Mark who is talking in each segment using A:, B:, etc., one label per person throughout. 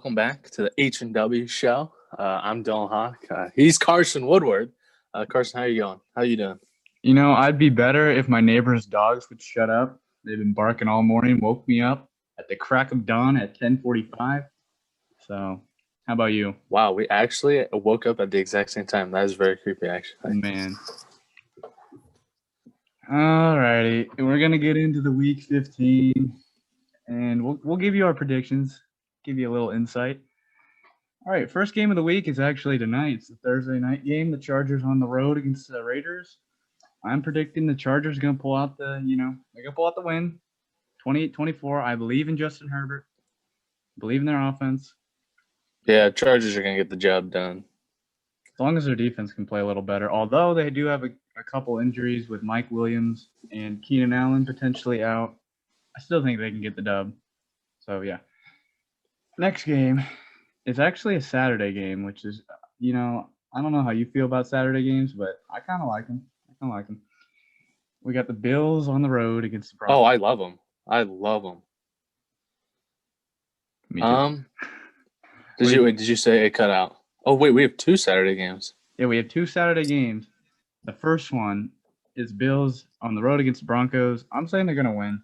A: welcome back to the H&W show. I'm Dylan Hawk. He's Carson Woodward. Carson, how you going? How you doing?
B: You know, I'd be better if my neighbor's dogs would shut up. They've been barking all morning, woke me up at the crack of dawn at 10:45. So, how about you?
A: Wow, we actually woke up at the exact same time. That is very creepy, actually.
B: Man. Alrighty, we're gonna get into the week 15, and we'll give you our predictions, give you a little insight. All right, first game of the week is actually tonight. It's the Thursday night game. The Chargers on the road against the Raiders. I'm predicting the Chargers are gonna pull out they're gonna pull out the win, 28-24. I believe in Justin Herbert. Believe in their offense.
A: Yeah, Chargers are going to get the job done.
B: As long as their defense can play a little better. Although they do have a couple injuries with Mike Williams and Keenan Allen potentially out, I still think they can get the dub. So, yeah. Next game is actually a Saturday game, which is, I don't know how you feel about Saturday games, but I kind of like them. We got the Bills on the road against the Broncos.
A: Oh, I love them. I love them.
B: Me too.
A: Did you say it cut out? Oh, wait, we have two Saturday games.
B: Yeah, we have two Saturday games. The first one is Bills on the road against the Broncos. I'm saying they're going to win.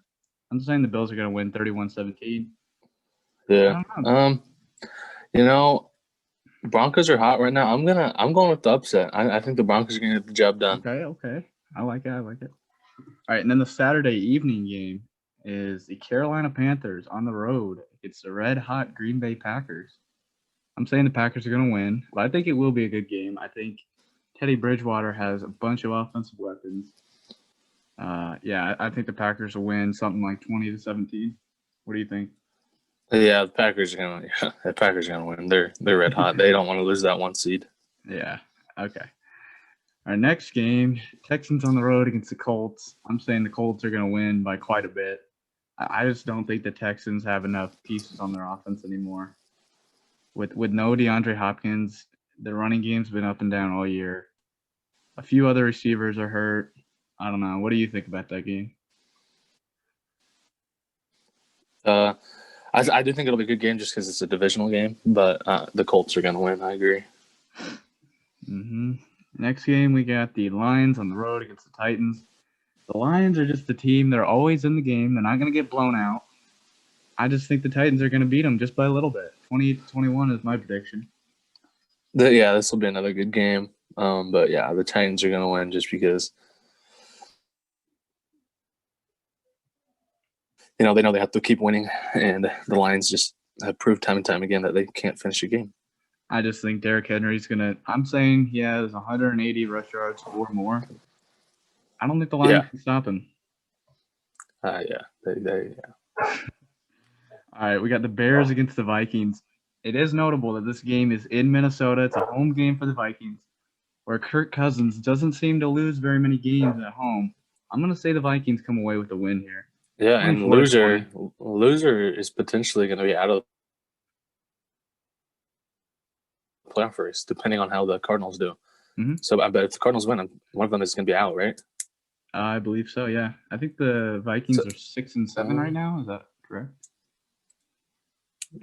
B: I'm saying the Bills are going to win 31-17.
A: Yeah. Broncos are hot right now. I'm going with the upset. I think the Broncos are going to get the job done.
B: Okay. I like it. All right, and then the Saturday evening game is the Carolina Panthers on the road. It's the red-hot Green Bay Packers. I'm saying the Packers are going to win, but I think it will be a good game. I think Teddy Bridgewater has a bunch of offensive weapons. I think the Packers will win something like 20-17. What do you think?
A: Yeah, the Packers are gonna win. They're red hot. They don't want to lose that one seed.
B: Yeah. Okay. Our next game, Texans on the road against the Colts. I'm saying the Colts are going to win by quite a bit. I just don't think the Texans have enough pieces on their offense anymore. With no DeAndre Hopkins, the running game's been up and down all year. A few other receivers are hurt. I don't know. What do you think about that game?
A: I do think it'll be a good game just because it's a divisional game, but the Colts are going to win. I agree.
B: Next game, we got the Lions on the road against the Titans. The Lions are just the team. They're always in the game. They're not going to get blown out. I just think the Titans are going to beat them just by a little bit. 28-21 is my prediction.
A: This will be another good game. But the Titans are going to win just because they know they have to keep winning, and the Lions just have proved time and time again that they can't finish a game.
B: I just think Derrick Henry's going to – I'm saying he has 180 rush yards or more. I don't think the Lions can stop him.
A: All
B: right, we got the Bears against the Vikings. It is notable that this game is in Minnesota. It's a home game for the Vikings, where Kirk Cousins doesn't seem to lose very many games at home. I'm going to say the Vikings come away with a win here.
A: Yeah, and loser is potentially going to be out of the playoff race, depending on how the Cardinals do. So I bet if the Cardinals win, one of them is going to be out, right?
B: I believe so, yeah. I think the Vikings are 6-7 right now. Is that correct?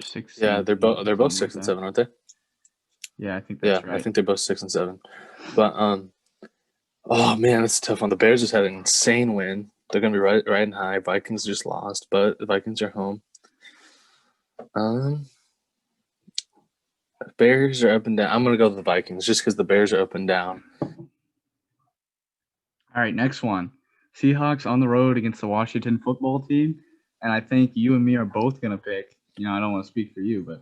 B: 6.
A: Yeah, they're both 6-7, aren't they?
B: Yeah, I think that's right.
A: I think they're both 6-7. But oh man, it's a tough one. The Bears just had an insane win. They're gonna be riding high. Vikings just lost, but the Vikings are home. Bears are up and down. I'm gonna go with the Vikings just because the Bears are up and down.
B: All right, next one. Seahawks on the road against the Washington football team. And I think you and me are both gonna pick. I don't want to speak for you, but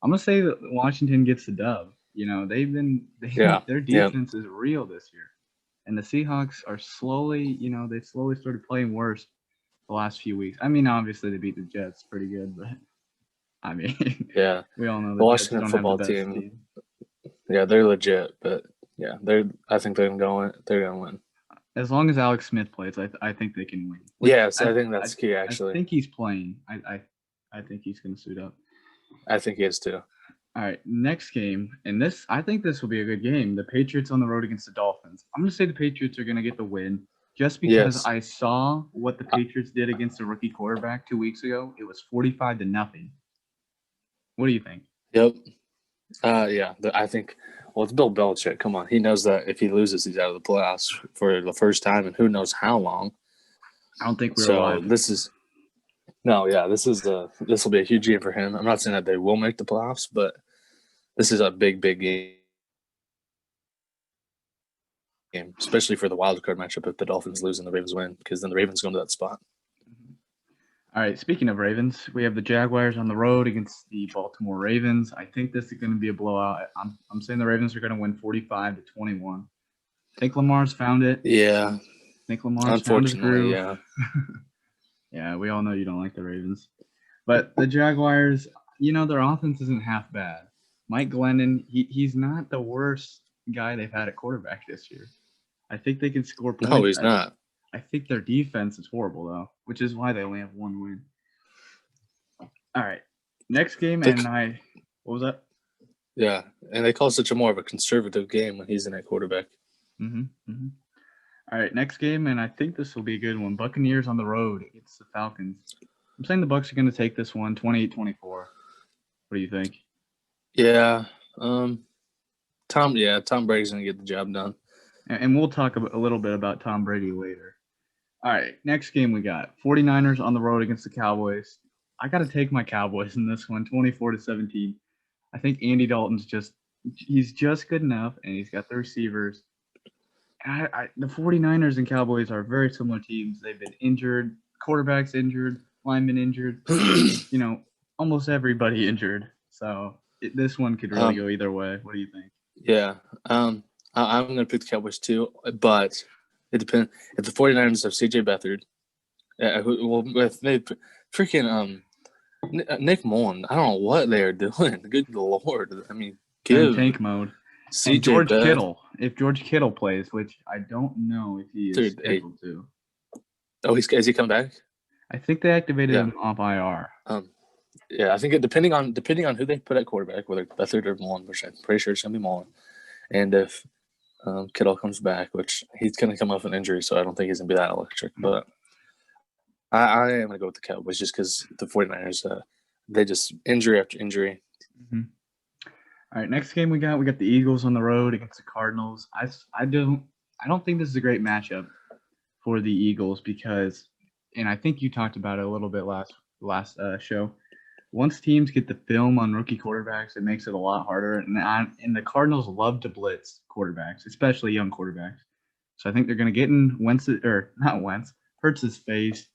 B: I'm gonna say that Washington gets the dub. Their defense is real this year, and the Seahawks are slowly, they've slowly started playing worse the last few weeks. I mean, obviously they beat the Jets pretty good, but I mean, we all know
A: the Washington football team. Yeah, they're legit, but I think they're gonna win.
B: As long as Alex Smith plays, I think they can win.
A: Yes, I think that's key. Actually,
B: I think he's playing. I think he's going to suit up.
A: I think he is too.
B: All right, next game, and I think this will be a good game. The Patriots on the road against the Dolphins. I'm going to say the Patriots are going to get the win just because I saw what the Patriots did against a rookie quarterback 2 weeks ago. It was 45-0. What do you think?
A: Yep. Yeah. I think. Well, it's Bill Belichick. Come on, he knows that if he loses, he's out of the playoffs for the first time, and who knows how long.
B: I don't think we're
A: So
B: alive.
A: this is no, yeah. This will be a huge game for him. I'm not saying that they will make the playoffs, but this is a big, big game, especially for the wild card matchup if the Dolphins lose and the Ravens win, because then the Ravens go into that spot.
B: All right, speaking of Ravens, we have the Jaguars on the road against the Baltimore Ravens. I think this is going to be a blowout. I'm saying the Ravens are going to win 45-21. I think Lamar's found it.
A: Yeah.
B: I think Lamar's found his
A: Unfortunately,
B: groove.
A: yeah.
B: Yeah, we all know you don't like the Ravens. But the Jaguars, their offense isn't half bad. Mike Glennon, he's not the worst guy they've had at quarterback this year. I think they can score points.
A: No, he's not.
B: I think their defense is horrible, though, which is why they only have one win. All right. Next game, what was that?
A: Yeah, and they call it such a more of a conservative game when he's in at quarterback.
B: Mm-hmm. All right, next game, and I think this will be a good one. Buccaneers on the road against the Falcons. I'm saying the Bucs are going to take this one, 28-24. What do you think?
A: Yeah, Tom Brady's going to get the job done.
B: And we'll talk a little bit about Tom Brady later. All right, next game we got 49ers on the road against the Cowboys. I got to take my Cowboys in this one, 24-17. I think Andy Dalton's he's just good enough, and he's got the receivers. The 49ers and Cowboys are very similar teams. They've been injured, quarterbacks injured, linemen injured, almost everybody injured. So this one could really go either way. What do you think?
A: Yeah, I'm going to pick the Cowboys too, but it depends. If the 49ers have C.J. Beathard, with freaking Nick Mullen, I don't know what they are doing. Good Lord. I mean,
B: in tank mode.
A: CJ
B: and George Kittle, if George Kittle plays, which I don't know if he is scheduled to.
A: Oh, is he coming back?
B: I think they activated him off IR.
A: Yeah, I think depending on who they put at quarterback, whether Beathard or Mullen, which I'm pretty sure it's gonna be Mullen, and if Kittle comes back, which he's gonna come off an injury, so I don't think he's gonna be that electric. But I am gonna go with the Cowboys just because the 49ers, they just injury after injury.
B: Mm-hmm. All right, next game we got the Eagles on the road against the Cardinals. I don't think this is a great matchup for the Eagles because, and I think you talked about it a little bit last show. Once teams get the film on rookie quarterbacks, it makes it a lot harder. And the Cardinals love to blitz quarterbacks, especially young quarterbacks. So I think they're going to get in Hurts's face.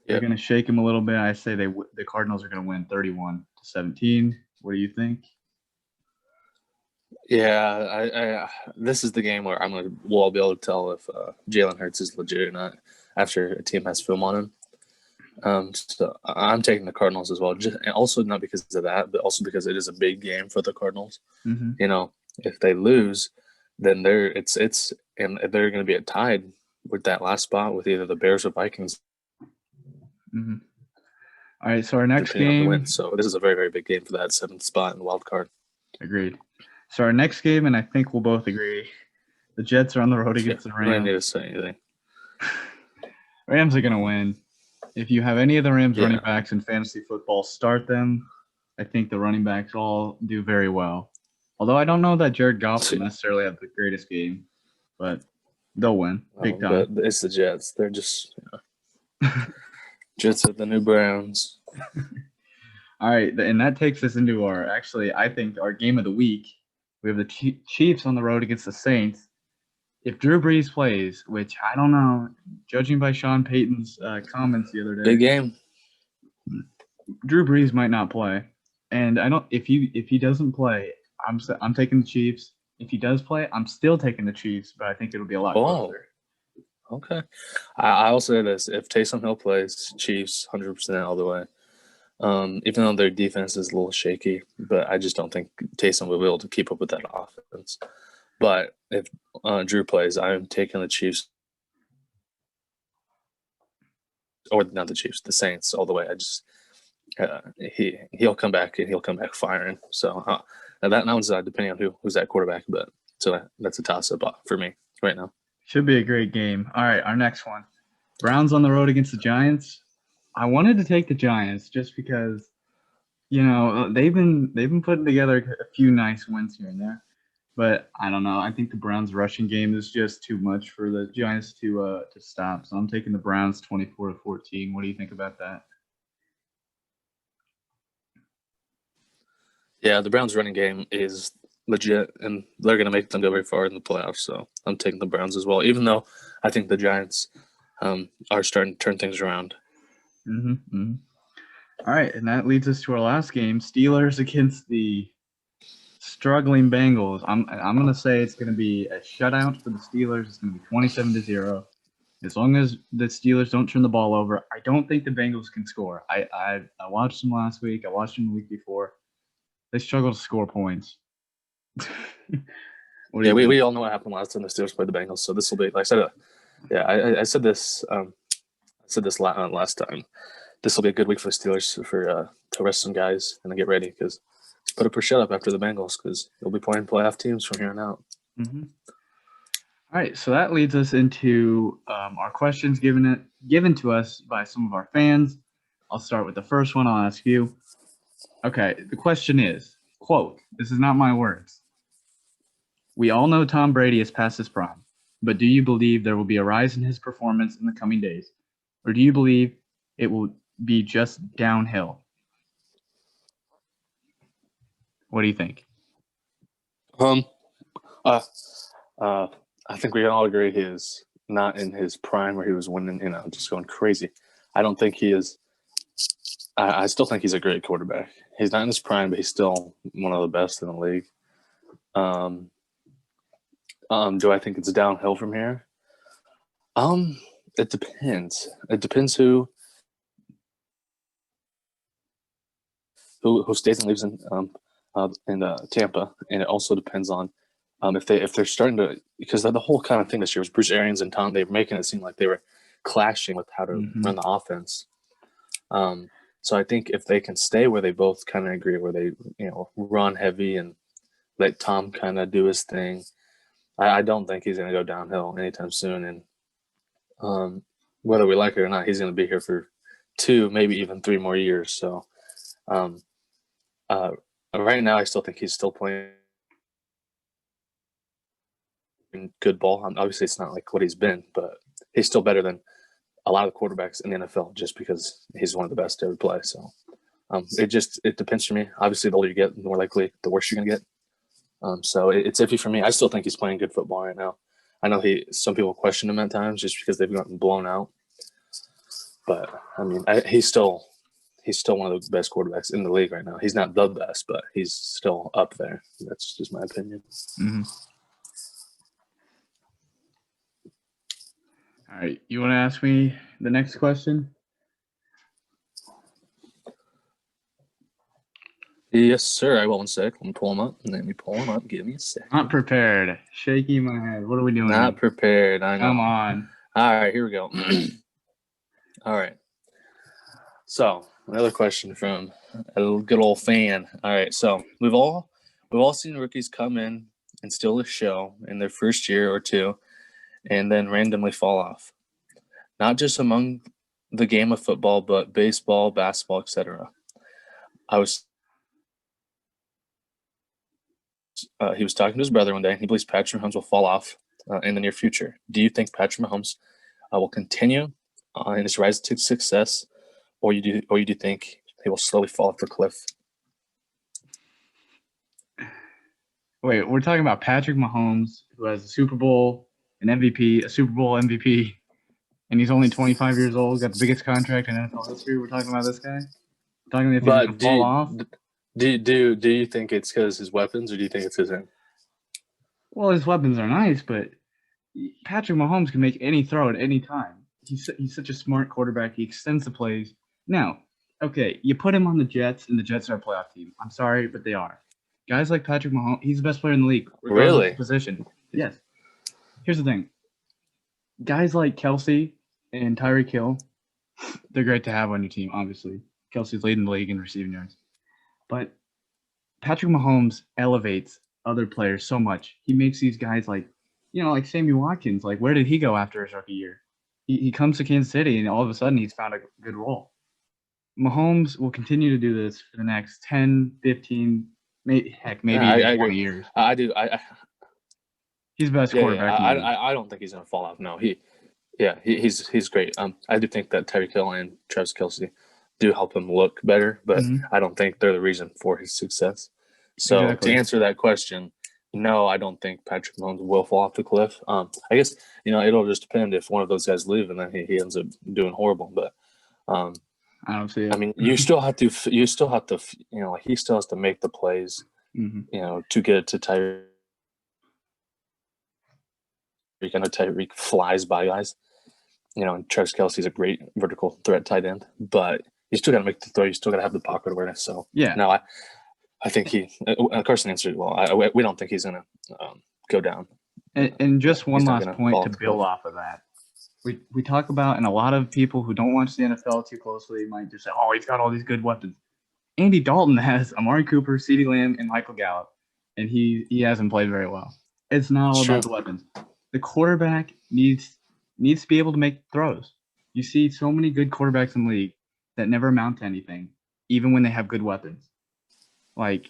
B: They're going to shake him a little bit. I say the Cardinals are going to win 31-17. What do you think?
A: Yeah, this is the game where we'll be able to tell if Jalen Hurts is legit or not after a team has film on him. So I'm taking the Cardinals as well. And also not because of that, but also because it is a big game for the Cardinals.
B: Mm-hmm.
A: If they lose, then they're going to be tied with that last spot with either the Bears or Vikings.
B: Mm-hmm. All right, so our next game.
A: So this is a very, very big game for that 7th spot in the wild card.
B: Agreed. So our next game, and I think we'll both agree, the Jets are on the road against the Rams.
A: I don't need to say anything.
B: Rams are going to win. If you have any of the Rams running backs in fantasy football, start them. I think the running backs all do very well. Although I don't know that Jared Goff will necessarily have the greatest game, but they'll win big time.
A: But it's the Jets. They're just Jets are the new Browns.
B: All right, and that takes us into I think our game of the week. We have the Chiefs on the road against the Saints. If Drew Brees plays, which I don't know, judging by Sean Payton's comments the other day,
A: big game.
B: Drew Brees might not play, and I don't. If he doesn't play, I'm taking the Chiefs. If he does play, I'm still taking the Chiefs, but I think it'll be a lot closer.
A: Okay. I'll say this: if Taysom Hill plays, Chiefs 100% all the way. Even though their defense is a little shaky, but I just don't think Taysom will be able to keep up with that offense. But if Drew plays, I'm taking the Chiefs, or not the Chiefs, the Saints all the way. I just he'll come back and he'll come back firing. So that one's depending on who's at quarterback, but so that's a toss up for me right now.
B: Should be a great game. All right, our next one, Browns on the road against the Giants. I wanted to take the Giants just because They've been putting together a few nice wins here and there, but I don't know. I think the Browns' rushing game is just too much for the Giants to stop. So I'm taking the Browns 24-14. What do you think about that?
A: Yeah, the Browns' running game is legit, and they're going to make them go very far in the playoffs. So I'm taking the Browns as well, even though I think the Giants are starting to turn things around.
B: Mm-hmm. All right, and that leads us to our last game: Steelers against the struggling Bengals. I'm gonna say it's gonna be a shutout for the Steelers. It's gonna be 27-0. As long as the Steelers don't turn the ball over, I don't think the Bengals can score. I watched them last week. I watched them the week before. They struggle to score points. What do
A: Yeah,
B: you think?
A: we all know what happened last time the Steelers played the Bengals. So this will be, like I said, I said this. I said this last time. This will be a good week for the Steelers to rest some guys and then get ready because put up or shut up after the Bengals because they'll be playing playoff teams from here on out.
B: Mm-hmm. All right, so that leads us into our questions given to us by some of our fans. I'll start with the first one. I'll ask you. Okay, the question is, quote, this is not my words. We all know Tom Brady is past his prime, but do you believe there will be a rise in his performance in the coming days? Or do you believe it will be just downhill? What do you think?
A: Um, uh, uh, I think we can all agree he is not in his prime where he was winning, just going crazy. I don't think he is. I still think he's a great quarterback. He's not in his prime, but he's still one of the best in the league. Do I think it's downhill from here? It depends. It depends who stays and lives in Tampa, and it also depends on if they're starting to, because the whole kind of thing this year was Bruce Arians and Tom. They were making it seem like they were clashing with how to run the offense. So I think if they can stay where they both kind of agree, where they run heavy and let Tom kind of do his thing, I don't think he's going to go downhill anytime soon. And whether we like it or not, he's going to be here for 2, maybe even 3 more years. So right now, I still think he's still playing good ball. Obviously, it's not like what he's been, but he's still better than a lot of the quarterbacks in the NFL just because he's one of the best to ever play. So it depends for me. Obviously, the older you get, the more likely the worse you're going to get. So it's iffy for me. I still think he's playing good football right now. I know some people question him at times just because they've gotten blown out. But, I mean, he's still one of the best quarterbacks in the league right now. He's not the best, but he's still up there. That's just my opinion.
B: Mm-hmm. All right, you want to ask me the next question?
A: Yes, sir. I will in a sec. Let me pull him up. Let me pull him up. Give me a sec.
B: Not prepared. Shaking my head. What are we doing?
A: Not prepared. I know.
B: Come on.
A: All right, here we go. All right. So another question from a good old fan. All right. So we've all seen rookies come in and steal the show in their first year or two, and then randomly fall off. Not just among the game of football, but baseball, basketball, etc. He was talking to his brother one day. He believes Patrick Mahomes will fall off in the near future. Do you think Patrick Mahomes will continue in his rise to success, or you do think he will slowly fall off the cliff?
B: Wait, we're talking about Patrick Mahomes, who has a Super Bowl MVP, and he's only 25 years old, got the biggest contract in NFL history. We're talking about this guy? We're talking if he's going to fall off?
A: Do you think it's because his weapons, or do you think it's his him?
B: Well, his weapons are nice, but Patrick Mahomes can make any throw at any time. He's such a smart quarterback. He extends the plays. Now, okay, you put him on the Jets, and the Jets are a playoff team. I'm sorry, but they are. Guys like Patrick Mahomes, he's the best player in the league, regardless of position. Yes. Here's the thing. Guys like Kelsey and Tyreek Hill, they're great to have on your team, obviously. Kelsey's leading the league in receiving yards. But Patrick Mahomes elevates other players so much. He makes these guys like Sammy Watkins. Like, where did he go after his rookie year? He comes to Kansas City, and all of a sudden he's found a good role. Mahomes will continue to do this for the next 10, 15, maybe
A: Yeah,
B: even
A: I
B: 20
A: agree.
B: years.
A: I do.
B: He's the best
A: Yeah.
B: quarterback in the league.
A: I don't think he's gonna fall off. No, he's great. I do think that Tyreek Hill and Travis Kelce do help him look better, but
B: Mhm.
A: I don't think they're the reason for his success. So to
B: Exactly.
A: answer that question, no, I don't think Patrick Mahomes will fall off the cliff. I guess it'll just depend if one of those guys leave and then he ends up doing horrible. But um,
B: I don't see
A: I
B: it.
A: mean, like he still has to make the plays,
B: Mhm.
A: to get it to Tyreek. I know Tyreek flies by guys, and Travis Kelce's a great vertical threat tight end, but you still got to make the throw. You still got to have the pocket awareness. So
B: Yeah.
A: no, I think Carson answered well. We don't think he's gonna go down.
B: And just one
A: He's not
B: last
A: gonna
B: point
A: fall
B: to
A: off the
B: build
A: cliff.
B: off of that. We talk about, and a lot of people who don't watch the NFL too closely might just say, "Oh, he's got all these good weapons." Andy Dalton has Amari Cooper, CeeDee Lamb, and Michael Gallup, and he hasn't played very well. It's not all
A: It's true.
B: about the weapons. The quarterback needs to be able to make throws. You see so many good quarterbacks in the league that never amount to anything, even when they have good weapons. Like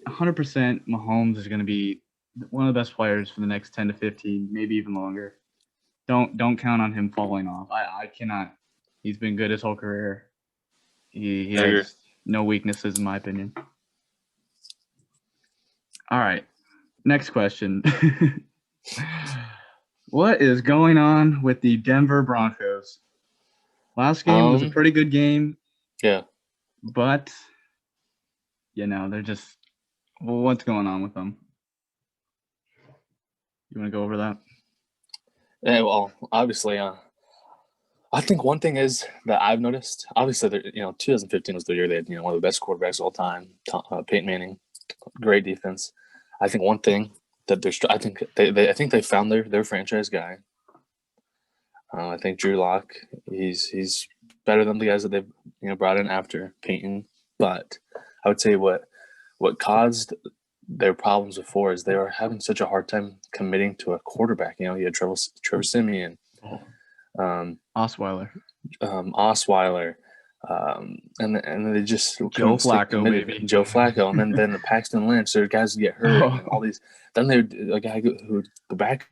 B: 100%, Mahomes is going to be one of the best players for the next 10 to 15, maybe even longer. Don't count on him falling off. I cannot. He's been good his whole career. He
A: I agree.
B: has no weaknesses in my opinion. All right. Next question. What is going on with the Denver Broncos? Last game was a pretty good game.
A: Yeah.
B: But they're just what's going on with them? You want to go over that?
A: Yeah, well, obviously, I think one thing is that I've noticed. Obviously, 2015 was the year they had one of the best quarterbacks of all time, Peyton Manning, great defense. I think one thing that I think they found their franchise guy. I think Drew Lock, he's better than the guys that they've brought in after Peyton. But I would say what caused their problems before is they were having such a hard time committing to a quarterback. You had Trevor Siemian,
B: Osweiler,
A: and they just
B: Joe Flacco, maybe
A: Joe Flacco, and then the Paxton Lynch. Their guys would get hurt, and all these. Then they a guy who would go back.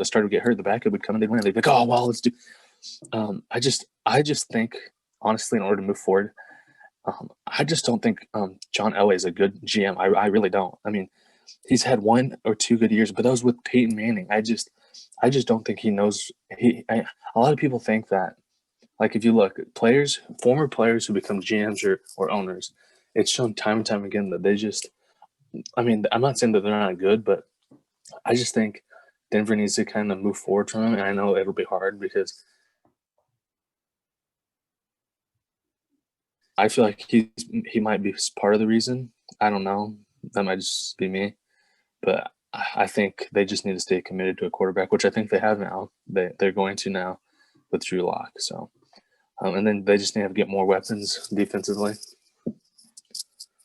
A: Started to get hurt. The backup would come and they'd win. They'd be like, "Oh well, let's do." I just think honestly, in order to move forward, I just don't think John Elway is a good GM. I really don't. I mean, he's had 1 or 2 good years, but that was with Peyton Manning. I just don't think he knows. A lot of people think that, like, if you look at former players who become GMs or owners, it's shown time and time again that they just. I mean, I'm not saying that they're not good, but I just think Denver needs to kind of move forward from him, and I know it'll be hard because I feel like he might be part of the reason. I don't know. That might just be me, but I think they just need to stay committed to a quarterback, which I think they have now. They're going to now with Drew Lock. So, and then they just need to get more weapons defensively.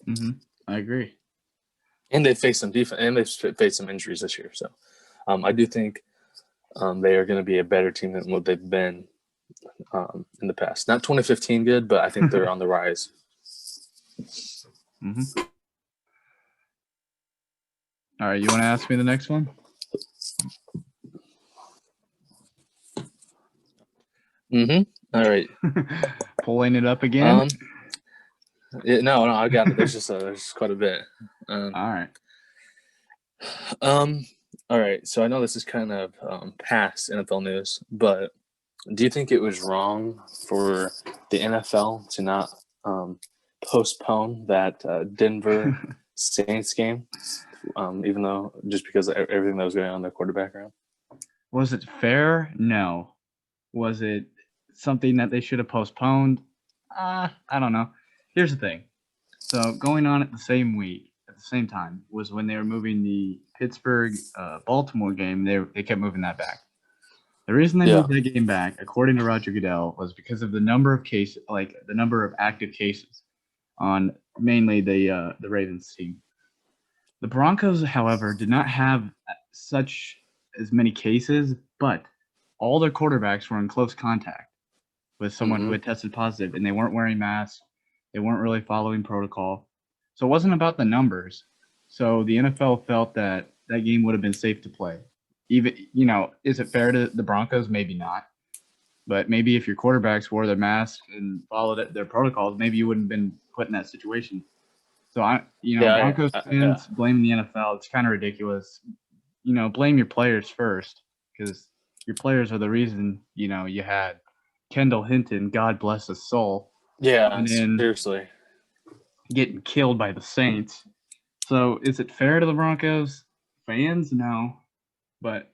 B: Mm-hmm. I agree.
A: And they face some faced some injuries this year. So, I do think they are going to be a better team than what they've been in the past. Not 2015 good, but I think they're on the rise.
B: Mm-hmm. All right, you want to ask me the next one?
A: Mm-hmm. All right.
B: Pulling it up again.
A: No, I got it. There's quite a bit.
B: All right.
A: All right. So I know this is kind of past NFL news, but do you think it was wrong for the NFL to not postpone that Denver Saints game, even though just because of everything that was going on in their quarterback room?
B: Was it fair? No. Was it something that they should have postponed? I don't know. Here's the thing. So going on at the same week, at the same time, was when they were moving the Pittsburgh-Baltimore game. They kept moving that back. The reason they moved that game back, according to Roger Goodell, was because of the number of cases, like the number of active cases on mainly the Ravens team. The Broncos, however, did not have as many cases, but all their quarterbacks were in close contact. with someone who had tested positive, and they weren't wearing masks. They weren't really following protocol. So it wasn't about the numbers. So the NFL felt that that game would have been safe to play. Even, is it fair to the Broncos? Maybe not. But maybe if your quarterbacks wore their masks and followed their protocols, maybe you wouldn't have been put in that situation. So Broncos fans blaming the NFL, it's kind of ridiculous. Blame your players first, because your players are the reason, you had Kendall Hinton, God bless his soul.
A: Yeah, seriously.
B: Getting killed by the Saints. So is it fair to the Broncos fans? No. But,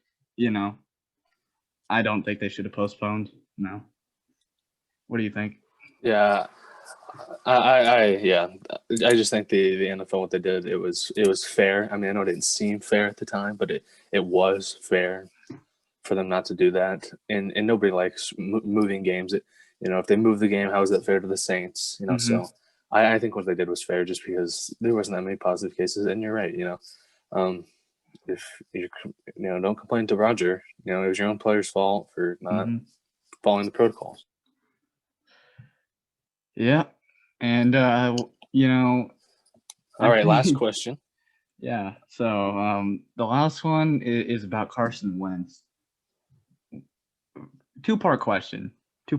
B: I don't think they should have postponed. No. What do you think?
A: Yeah. I just think the NFL, what they did, it was fair. I mean, I know it didn't seem fair at the time, but it was fair for them not to do that. And nobody likes moving games. If they move the game, how is that fair to the Saints? So I think what they did was fair, just because there wasn't that many positive cases. And you're right. If you don't complain to Roger. It was your own player's fault for not following the protocols.
B: Yeah. And, all
A: right, last question.
B: Yeah. So the last one is about Carson Wentz. Two-part question. Do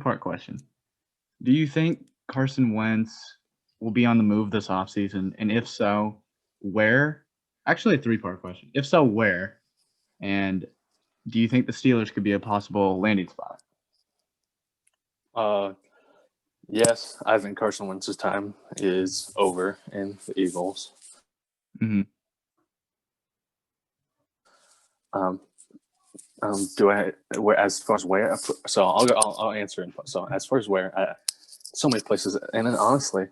B: you think Carson Wentz will be on the move this offseason? And if so, where? Actually, a three-part question. If so, where? And do you think the Steelers could be a possible landing spot?
A: Yes, I think Carson Wentz's time is over in the Eagles. As far as where? So I'll answer. So as far as where, so many places, and then honestly,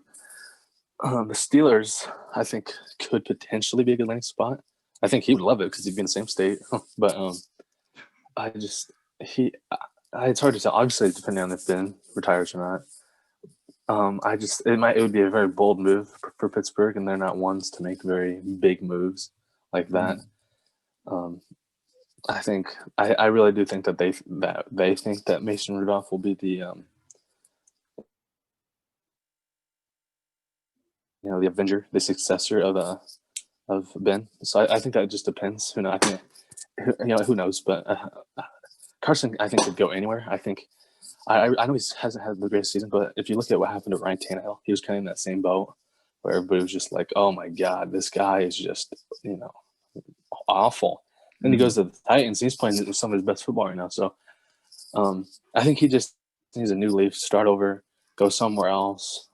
A: the Steelers, I think, could potentially be a good landing spot. I think he would love it because he'd be in the same state. But it's hard to tell. Obviously, depending on if Ben retires or not. It would be a very bold move for Pittsburgh, and they're not ones to make very big moves like that. I really do think that they think that Mason Rudolph will be the the Avenger, the successor of Ben. So I think that just depends. Who knows? But Carson, I think, could go anywhere. I think. I know he hasn't had the greatest season, but if you look at what happened to Ryan Tannehill, he was kind of in that same boat where everybody was just like, "Oh my God, this guy is just awful." Then he goes to the Titans. He's playing some of his best football right now. So I think he just needs a new leaf, start over, go somewhere else.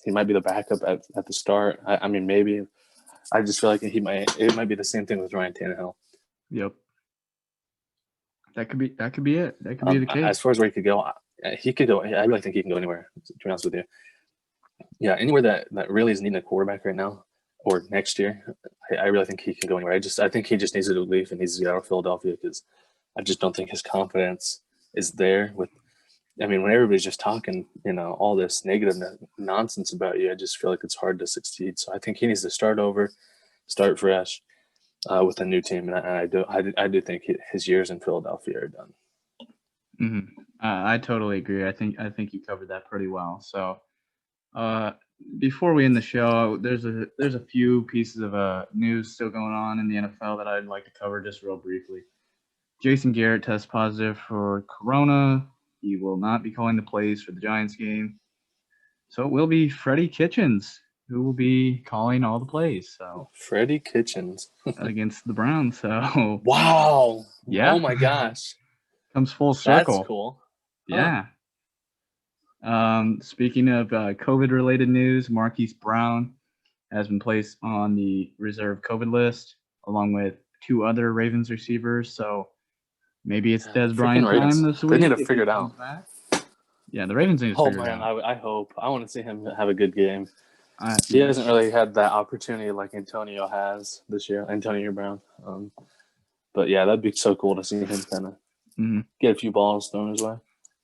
A: He might be the backup at the start. I mean, maybe. I just feel like it might be the same thing with Ryan Tannehill.
B: Yep. That could be it. That could be the case.
A: As far as where he could go, he could go. I really think he can go anywhere, to be honest with you. Yeah, anywhere that really is needing a quarterback right now or next year, I really think he can go anywhere. I think he just needs to leave and needs to get out of Philadelphia, because I just don't think his confidence is there. When everybody's just talking, all this negative nonsense about you, I just feel like it's hard to succeed. So I think he needs to start over, start fresh. With a new team, and I do think his years in Philadelphia are done.
B: I totally agree. I think you covered that pretty well. So, before we end the show, there's a few pieces of news still going on in the NFL that I'd like to cover just real briefly. Jason Garrett tests positive for Corona. He will not be calling the plays for the Giants game. So it will be Freddie Kitchens who will be calling all the plays. So
A: Freddie Kitchens
B: against the Browns. So
A: wow,
B: yeah,
A: oh my gosh,
B: comes full circle.
A: That's cool.
B: Yeah. Speaking of COVID-related news, Marquise Brown has been placed on the reserve COVID list, along with two other Ravens receivers. So maybe it's Des Bryant time this week.
A: They need to figure it out.
B: Yeah, the Ravens need to figure it out.
A: Oh man, I hope. I want to see him have a good game. He hasn't really had that opportunity like Antonio has this year, Antonio Brown. But yeah, that'd be so cool to see him kind of get a few balls thrown his way.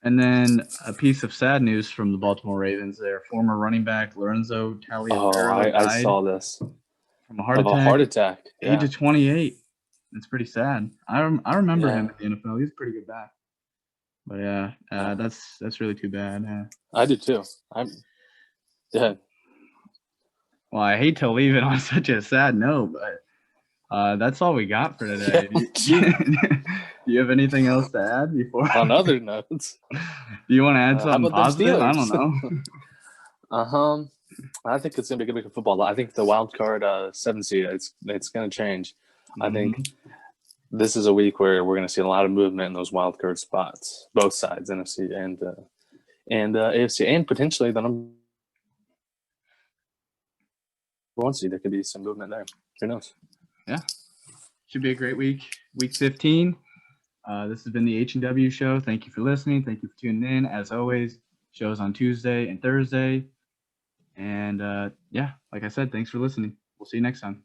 B: And then a piece of sad news from the Baltimore Ravens. Their former running back Lorenzo Taliaferro died.
A: I saw this.
B: From a heart attack. Age of 28. It's pretty sad. I remember him at the NFL. He's a pretty good back. But yeah, that's really too bad.
A: I do too. Yeah.
B: Well, I hate to leave it on such a sad note, but that's all we got for today.
A: Gee.
B: Do you have anything else to add before?
A: On other notes,
B: Do you want to add
A: how
B: something
A: about them
B: positive? I
A: Steelers?
B: don't know.
A: I think it's gonna be a good week of football. I think the wild card 7 seed, it's gonna change. I think this is a week where we're gonna see a lot of movement in those wild card spots, both sides, NFC and AFC, and potentially the number 1 seed. There could be some movement there. Who knows?
B: Yeah, should be a great week. Week 15. This has been the H&W Show. Thank you for listening. Thank you for tuning in. As always, shows on Tuesday and Thursday. And yeah, like I said, thanks for listening. We'll see you next time.